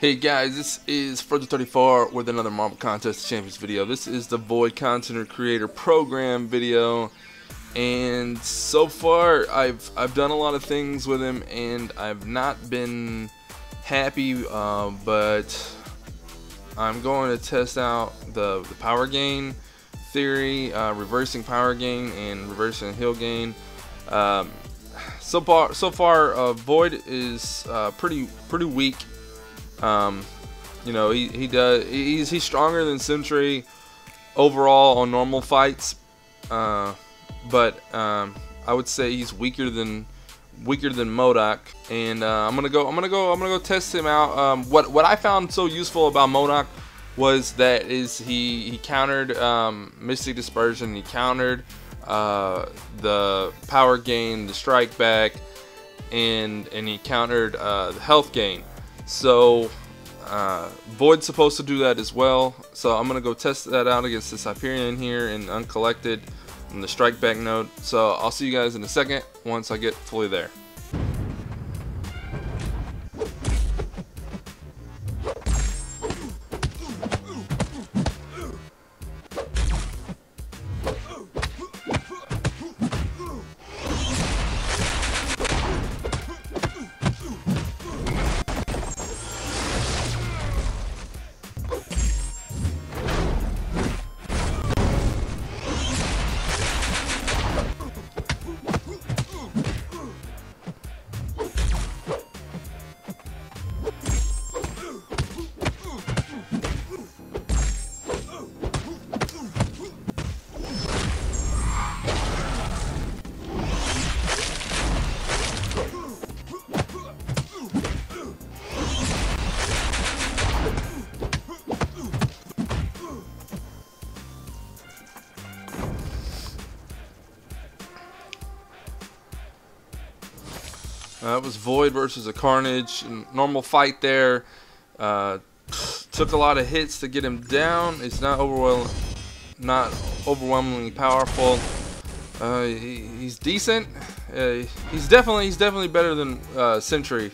Hey guys, this is Further34 with another Marble Contest Champions video. This is the Void Content Creator Program video, and so far I've done a lot of things with him, and I've not been happy. But I'm going to test out the power gain theory, reversing power gain and reversing heal gain. So far, Void is pretty weak. You know, he's stronger than Sentry overall on normal fights, but I would say he's weaker than MODOK, and I'm gonna go test him out. What I found so useful about MODOK was that he countered Mystic Dispersion, he countered the power gain, the strike back, and he countered the health gain. So Void's supposed to do that as well. So I'm gonna go test that out against this Hyperion here in Uncollected in the strike back node. So I'll see you guys in a second once I get fully there. That was Void versus a Carnage. Normal fight there. Took a lot of hits to get him down. It's not overwhelmingly powerful. He's decent. He's definitely better than Sentry.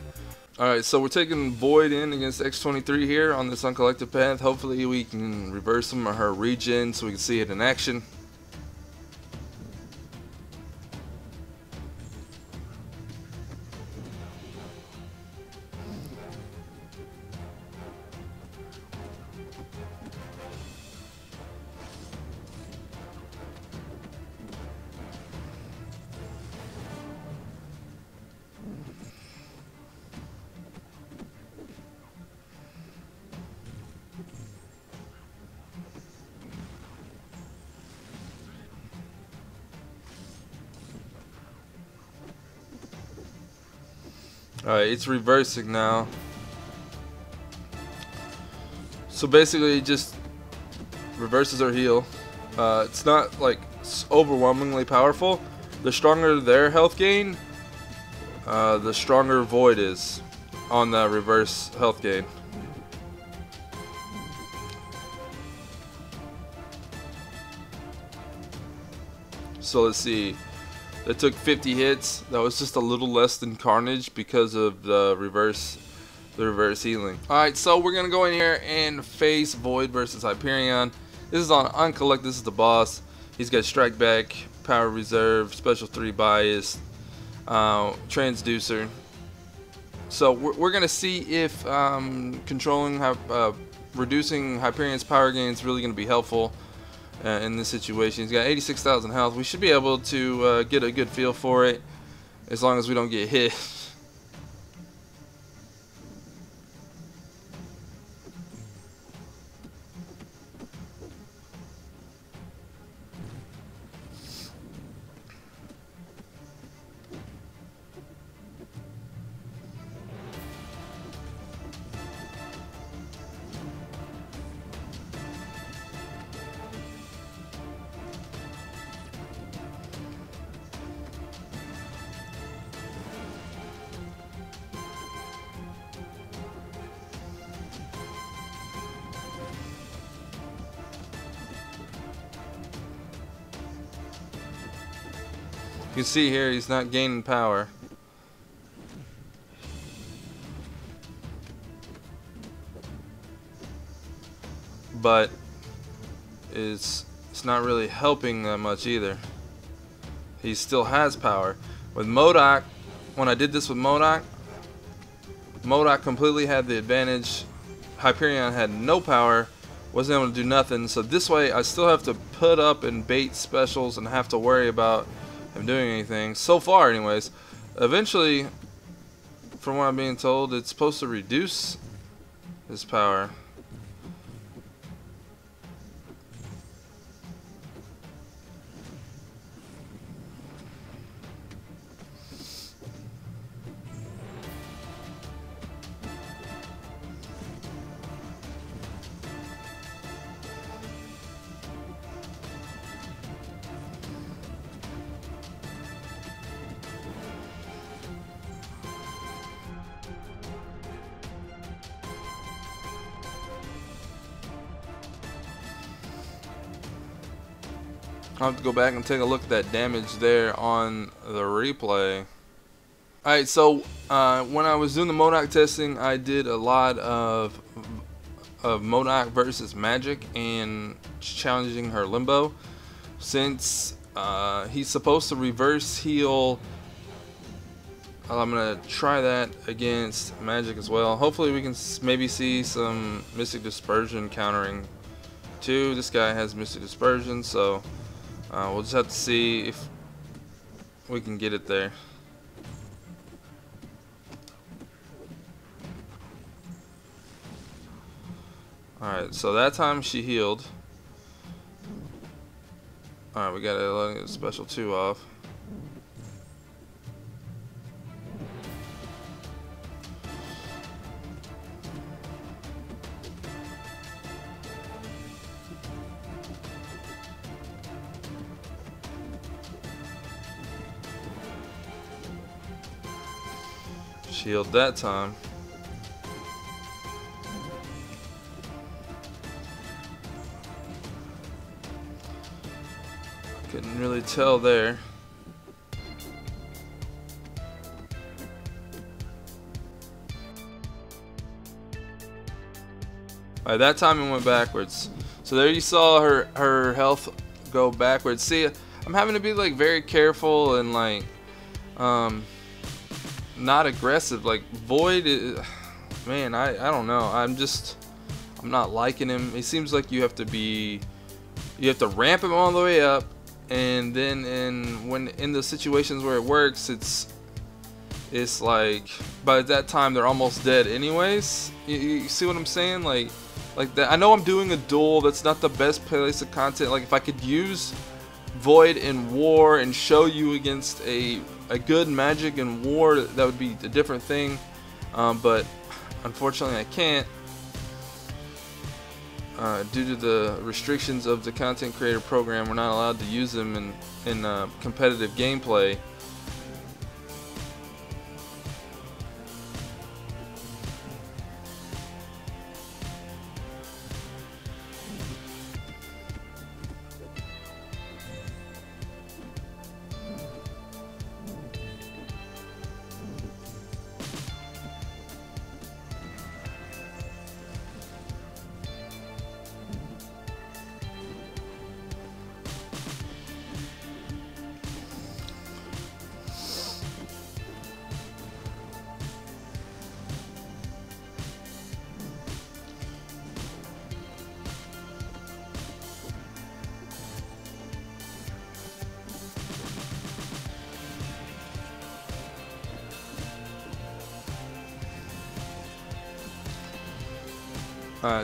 All right, so we're taking Void in against X23 here on this Uncollected path. Hopefully we can reverse him or her regen so we can see it in action. Alright, it's reversing now. So basically it just reverses our heal. It's not like overwhelmingly powerful. The stronger their health gain, the stronger Void is on the reverse health gain. So let's see. That took 50 hits. That was just a little less than Carnage because of the reverse healing. Alright, so we're gonna go in here and face Void versus Hyperion. This is on Uncollected. This is the boss. He's got strike back, power reserve, special 3 bias, transducer. So we're gonna see if reducing Hyperion's power gain is really gonna be helpful in this situation. He's got 86,000 health. We should be able to get a good feel for it as long as we don't get hit. You can see here he's not gaining power. but it's not really helping that much either. He still has power. With MODOK, when I did this with MODOK completely had the advantage. Hyperion had no power, wasn't able to do nothing. So this way I still have to put up and bait specials and have to worry about him doing anything. So far anyways. Eventually, from what I'm being told, it's supposed to reduce his power. I'll have to go back and take a look at that damage there on the replay. Alright, so when I was doing the MODOK testing, I did a lot of MODOK versus Magic and challenging her limbo. Since he's supposed to reverse heal, I'm going to try that against Magic as well. Hopefully we can maybe see some Mystic Dispersion countering too. This guy has Mystic Dispersion, so we'll just have to see if we can get it there. Alright, so that time she healed. Alright, we got a special 2 off. Shield that time. Couldn't really tell there. Alright, that time it went backwards. So there you saw her health go backwards. See, I'm having to be like very careful and like not aggressive. Like Void is, man, I don't know. I'm not liking him. It seems like you have to ramp him all the way up, and then in the situations where it works, it's like by that time they're almost dead anyways. You see what I'm saying? Like that. I know I'm doing a duel. That's not the best place of content. Like if I could use Void in War and show you against a good Magic in War, that would be a different thing. But unfortunately I can't. Due to the restrictions of the content creator program, we're not allowed to use them in competitive gameplay.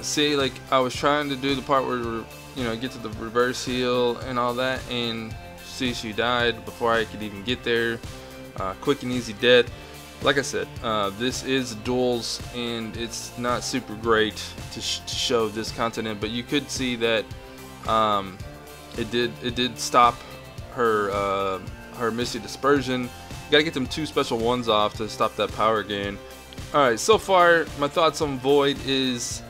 See, like I was trying to do the part where get to the reverse heal and all that, and see, she died before I could even get there. Quick and easy death. Like I said, this is duels, and it's not super great to show this content in, but you could see that it did stop her Mystic Dispersion. You gotta get them 2 special 1s off to stop that power gain. Alright, so far my thoughts on Void is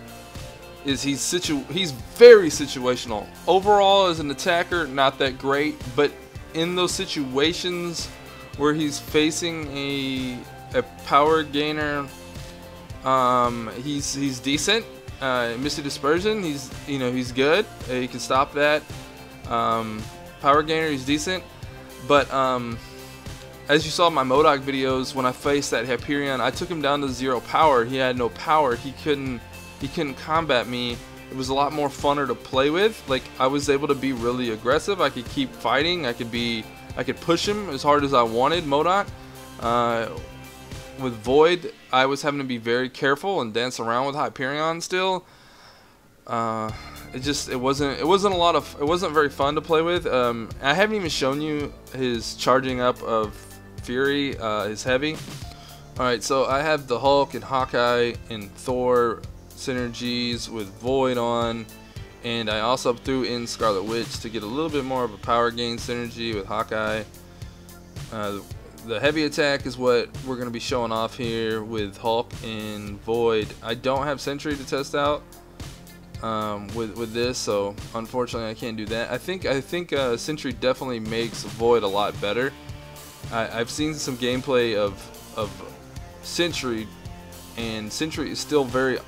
he's very situational. Overall as an attacker, not that great, but in those situations where he's facing a power gainer, he's decent. Misty Dispersion, he's good. He can stop that. Power Gainer, he's decent. But as you saw in my MODOK videos, when I faced that Hyperion, I took him down to 0 power. He had no power. He couldn't combat me. It was a lot more funner to play with. Like, I was able to be really aggressive. I could keep fighting. I could push him as hard as I wanted. MODOK. With Void, I was having to be very careful and dance around with Hyperion still. It wasn't very fun to play with. I haven't even shown you his charging up of Fury, his heavy. Alright, so I have the Hulk and Hawkeye and Thor synergies with Void on, and I also threw in Scarlet Witch to get a little bit more of a power gain synergy with Hawkeye. The heavy attack is what we're going to be showing off here with Hulk and Void. I don't have Sentry to test out with this, so unfortunately I can't do that. I think Sentry definitely makes Void a lot better. I've seen some gameplay of Sentry, and Sentry is still very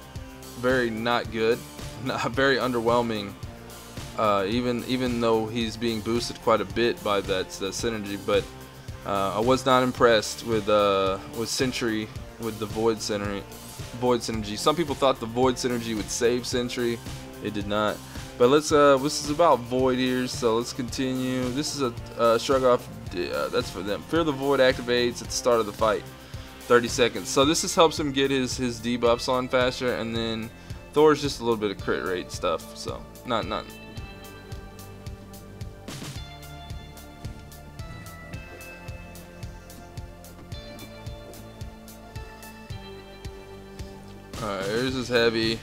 not good, very underwhelming. Even though he's being boosted quite a bit by that synergy, but I was not impressed with Sentry with the Void synergy. Some people thought the Void synergy would save Sentry. It did not. But this is about Void here, so let's continue. This is a shrug off. That's for them. Fear the Void activates at the start of the fight. 30 seconds. So this just helps him get his debuffs on faster, and then Thor's just a little bit of crit rate stuff. So not. Alright, here's his heavy.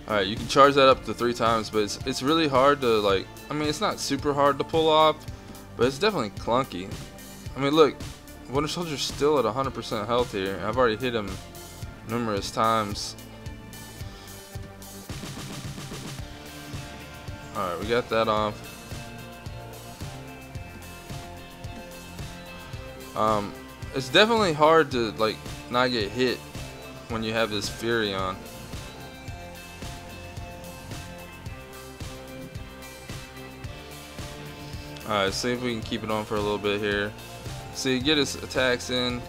Alright, you can charge that up to 3 times, but it's really hard to, like, I mean, it's not super hard to pull off, but it's definitely clunky. I mean, look, Winter Soldier's still at 100% health here. I've already hit him numerous times. Alright, we got that off. It's definitely hard to, like, not get hit when you have this Fury on. Alright, see if we can keep it on for a little bit here. See, get his attacks in.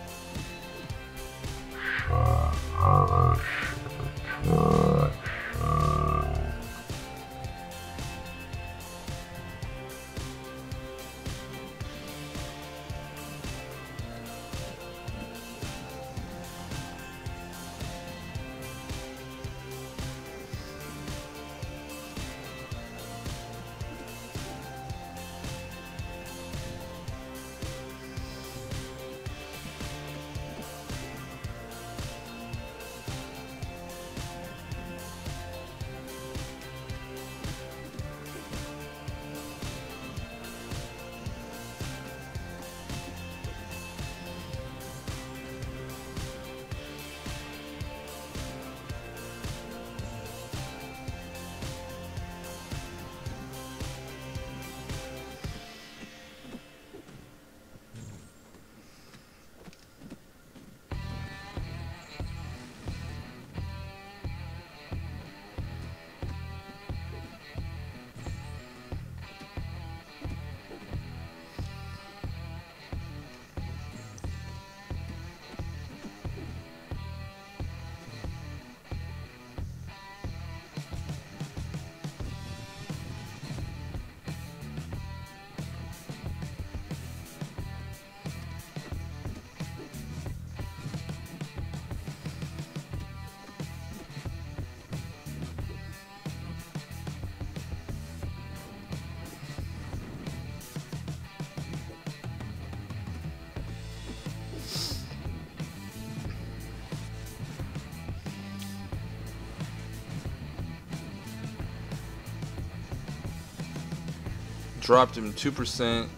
Dropped him 2%.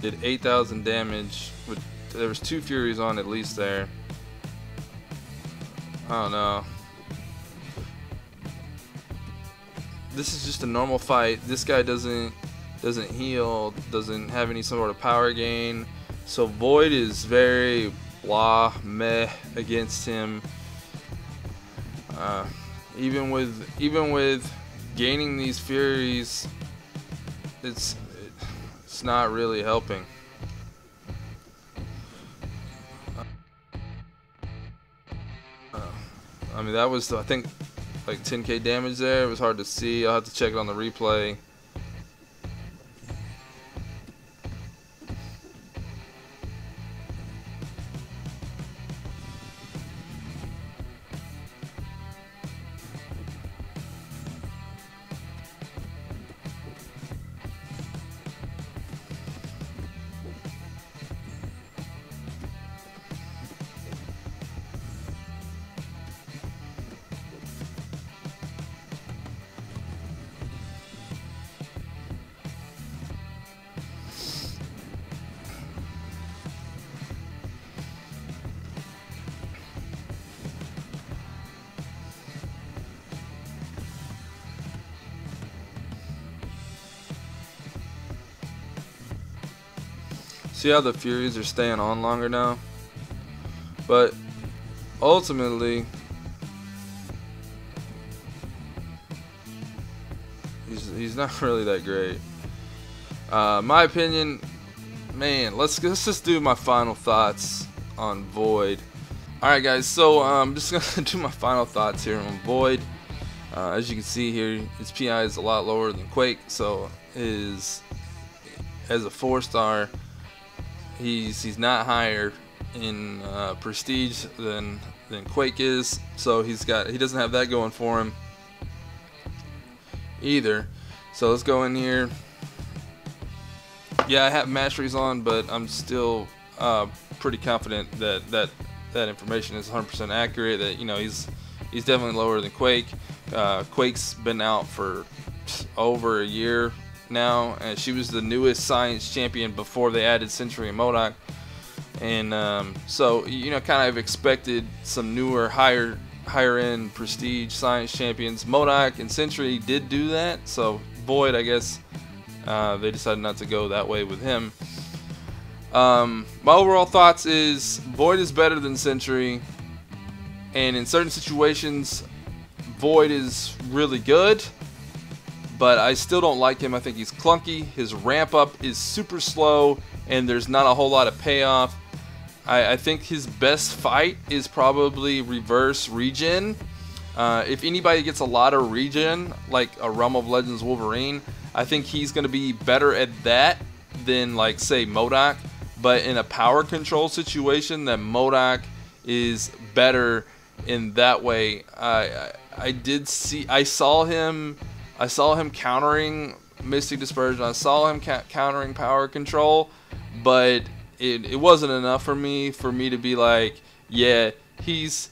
Did 8,000 damage. There was 2 Furies on at least there. I don't know. This is just a normal fight. This guy doesn't heal, doesn't have any sort of power gain. So Void is very blah, meh against him. Even with gaining these furies, it's not really helping. I mean, that was, I think, like 10k damage there. It was hard to see. I'll have to check it on the replay. See how the Furies are staying on longer now? But ultimately, he's not really that great. My opinion, man, let's just do my final thoughts on Void. Alright guys, so I'm just gonna do my final thoughts here on Void. As you can see here, his PI is a lot lower than Quake, so as a 4-star, he's not higher in prestige than Quake is, so he doesn't have that going for him either. So let's go in here. Yeah, I have masteries on, but I'm still pretty confident that information is 100% accurate. That, you know, he's definitely lower than Quake. Quake's been out for over a year now, and she was the newest science champion before they added Sentry and MODOK, and so, you know, kind of expected some newer, higher end prestige science champions. MODOK and Sentry did do that, so Void, I guess, they decided not to go that way with him. My overall thoughts is Void is better than Sentry, and in certain situations Void is really good, but I still don't like him. I think he's clunky. His ramp up is super slow, and there's not a whole lot of payoff. I think his best fight is probably reverse regen. If anybody gets a lot of regen, like a Realm of Legends Wolverine, I think he's going to be better at that than, like, say, MODOK. But in a power control situation, that MODOK is better in that way. I saw him countering Mystic Dispersion. I saw him countering power control, but it wasn't enough for me to be like, yeah, he's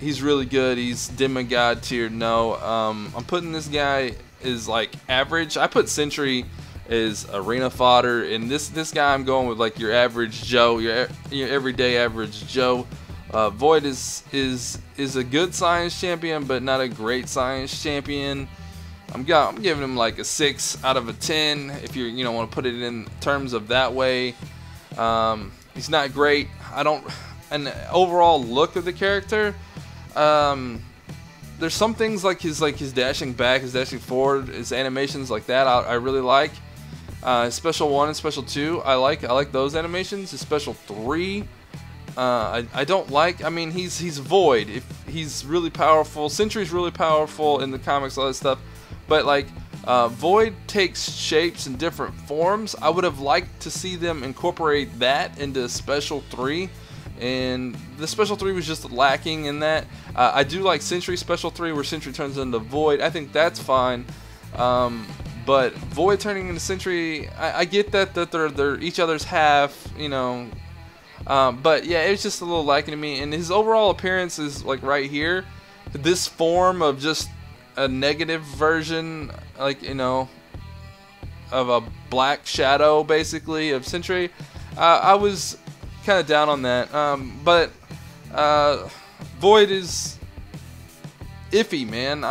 really good. He's demigod tier. No, I'm putting this guy as like average. I put Sentry as arena fodder, and this guy I'm going with like your average Joe, your everyday average Joe. Void is a good science champion, but not a great science champion. I'm giving him like a 6 out of a 10 if you want to put it in terms of that way. He's not great. An overall look of the character, there's some things like his dashing back, his dashing forward, his animations like that I really like. His special 1 and special 2, I like those animations. His special 3, I don't like. I mean, he's Void. If he's really powerful, Sentry's really powerful in the comics, all that stuff. But like, Void takes shapes in different forms. I would have liked to see them incorporate that into Special 3, and the Special 3 was just lacking in that. I do like Sentry Special 3, where Sentry turns into Void. I think that's fine. But Void turning into Sentry, I get that they're each other's half, but yeah, it's just a little lacking to me. And his overall appearance is like right here. This form of just a negative version, like, of a black shadow basically of Sentry. I was kind of down on that, but Void is iffy, man.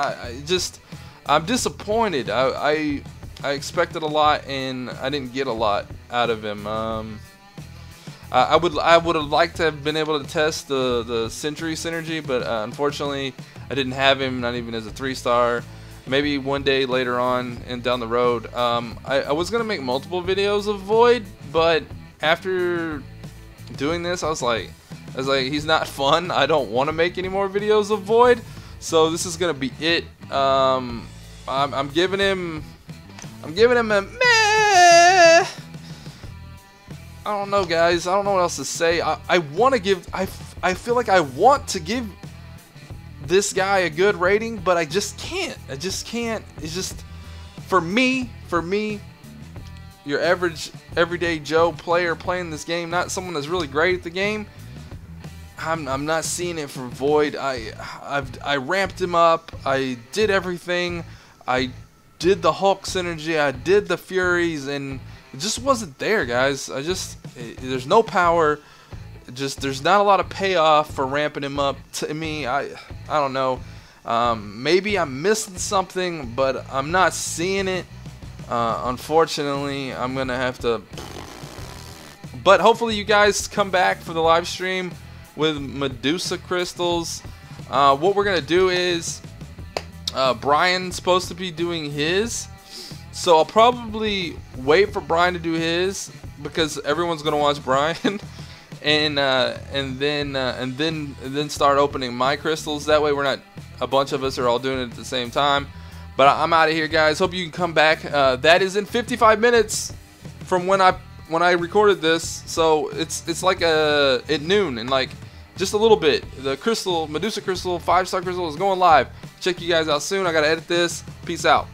I'm disappointed. I expected a lot, and I didn't get a lot out of him. I would have liked to have been able to test the Sentry synergy, but unfortunately I didn't have him, not even as a 3-star. Maybe one day later on and down the road. I was gonna make multiple videos of Void, but after doing this, I was like, he's not fun. I don't want to make any more videos of Void, so this is gonna be it. I'm giving him a meh. I don't know, guys. I don't know what else to say. I want to give. I feel like I want to give this guy a good rating, but I just can't. I just can't. It's just for me, your average, everyday Joe player playing this game, not someone that's really great at the game. I'm not seeing it for Void. I ramped him up. I did everything. I did the Hulk synergy. I did the Furies, and it just wasn't there, guys. There's no power. There's not a lot of payoff for ramping him up. To me, I don't know. Maybe I'm missing something, but I'm not seeing it. Unfortunately, I'm gonna have to. But hopefully, you guys come back for the live stream with Medusa crystals. What we're gonna do is Brian's supposed to be doing his. So I'll probably wait for Brian to do his because everyone's gonna watch Brian, and then start opening my crystals. That way we're not, a bunch of us are all doing it at the same time. But I'm out of here, guys. Hope you can come back. That is in 55 minutes from when I recorded this. So it's like at noon, and like just a little bit. The crystal, Medusa crystal, 5-star crystal is going live. Check you guys out soon. I gotta edit this. Peace out.